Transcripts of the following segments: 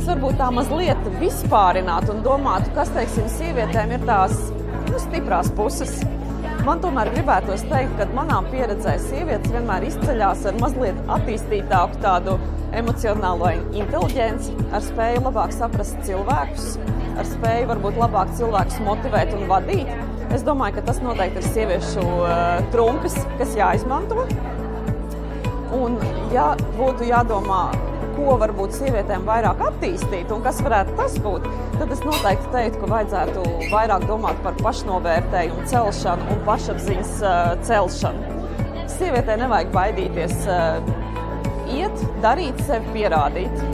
es varbūt tā mazliet vispārinātu un domātu, kas, teiksim, sievietēm ir tās stiprās puses. Man tomēr gribētos teikt, ka manām pieredzē sievietes vienmēr izceļās ar mazliet attīstītāku tādu emocionālo inteliģenci, ar spēju labāk saprast cilvēkus, ar spēju varbūt labāk cilvēkus motivēt un vadīt. Es domāju, ka tas noteikti ir sieviešu trumpis, kas jāizmanto. Un ja būtu jādomā, ko varbūt sievietēm vairāk attīstīt un kas varētu tas būt, tad es noteikti teiktu, ka vajadzētu vairāk domāt par pašnovērtējumu celšanu un pašapziņas celšanu. Sievietē nevajag baidīties iet, darīt, sevi pierādīt.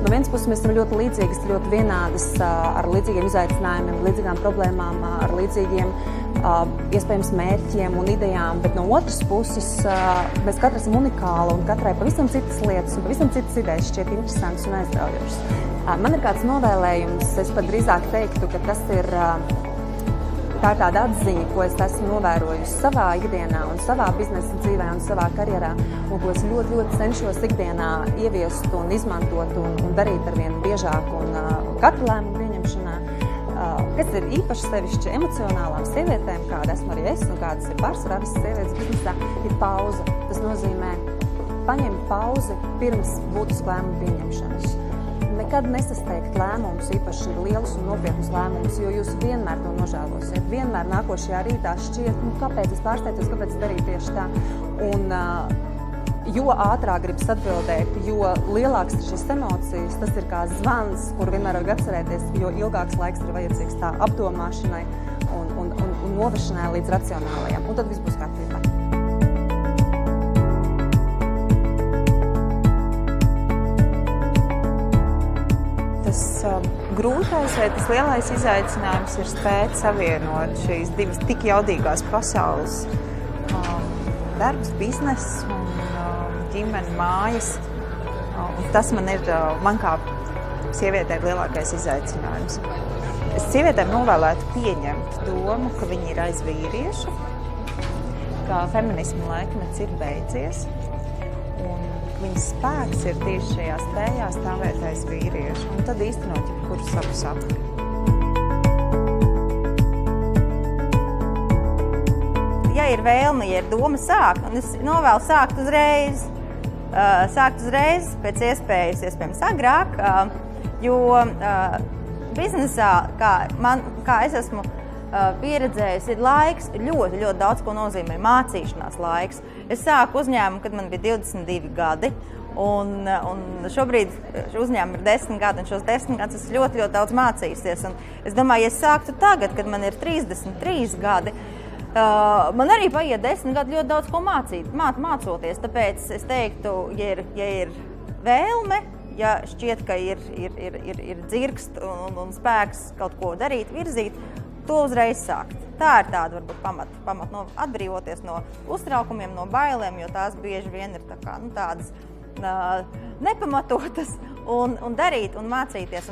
No vienas puses mēs esam ļoti līdzīgas, ļoti vienādas, ar līdzīgiem izaicinājumiem, līdzīgām problēmām, ar līdzīgiem iespējams mērķiem un idejām, bet no otras puses mēs katra esam unikāli un katrai pavisam citas lietas un pavisam citas idejas šķiet interesantas un aizraujošas. Man ir kāds novēlējums, es pat drīzāk teiktu, ka tā ir tāda atziņa, ko es esmu novērojusi savā ikdienā un savā biznesa dzīvē un savā karjerā, un ko es ļoti cenšos ikdienā ieviest un izmantot un darīt arvien biežāk un katru lēmumu pieņemšanā, kas ir īpaši sevišķi emocionālām sievietēm, kāda esmu arī es un kādas ir pārsvarā visas sievietes biznesā, ir pauze. Tas nozīmē paņemt pauzi pirms būtisku lēmumu pieņemšanas. Nekad nesasteigt lēmumus, īpaši lielus un nopietnus lēmumus, jo jūs vienmēr to nožēlosiet. Vienmēr nākošajā rītā šķiet, kāpēc es pārsteidzos, kāpēc es darīju tieši tā. Un jo ātrāk gribas atbildēt, jo lielāks ir šīs emocijas, tas ir kā zvans, kur vienmēr vajag atcerēties, jo ilgāks laiks ir vajadzīgs tā apdomāšanai un novešanai līdz racionālajam. Un tad viss būs kārtībā. Grūtais vai tas lielais izaicinājums ir spēt savienot šīs divas tik jaudīgās pasaules, darbs, bizness un ģimene, mājas. Un tas man kā sievietē ir lielākais izaicinājums. Es sievietēm novēlētu pieņemt domu, ka viņi ir aiz vīriešu, ka feminisma laikmets ir beidzies. Viņas spēks ir tieši šajā spējā stāvēt aiz vīriešu un tad īstenot jebkuru savu sapni. Ja ir vēlme, ja ir doma sākt, un es novēlu sākt uzreiz, pēc iespējams agrāk, jo biznesā, kā es esmu pieredzējis, ir laiks, ļoti daudz ko nozīmē mācīšanās laiks. Es sāku uzņēmumu, kad man bija 22 gadi, un šobrīd uzņēmumu ir 10 gadi, un šos 10 gadus es ļoti daudz mācījusies. Un es domāju, ja es sāktu tagad, kad man ir 33 gadi, man arī paiet 10 gadi ļoti daudz ko mācoties. Tāpēc es teiktu, ja ir vēlme, ja šķiet, ka ir dzirkst un spēks kaut ko darīt, virzīt, to uzreiz sākt. Tā ir tāda, varbūt, pamat atbrīvoties no uztraukumiem, no bailēm, jo tās bieži vien ir tādas nepamatotas, un darīt un mācīties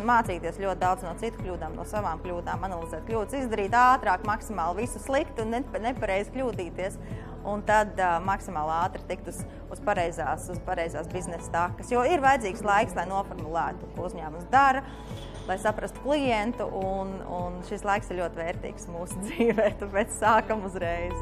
ļoti daudz no citu kļūdām, no savām kļūdām, analizēt kļūdas, izdarīt ātrāk, maksimāli visu sliktu un nepareizi kļūdīties, un tad maksimāli ātri tikt uz pareizās biznesa takas, jo ir vajadzīgs laiks, lai noformulētu, ko uzņēmums dara, lai saprastu klientu, un šis laiks ir ļoti vērtīgs mūsu dzīvē, tāpēc sākam uzreiz.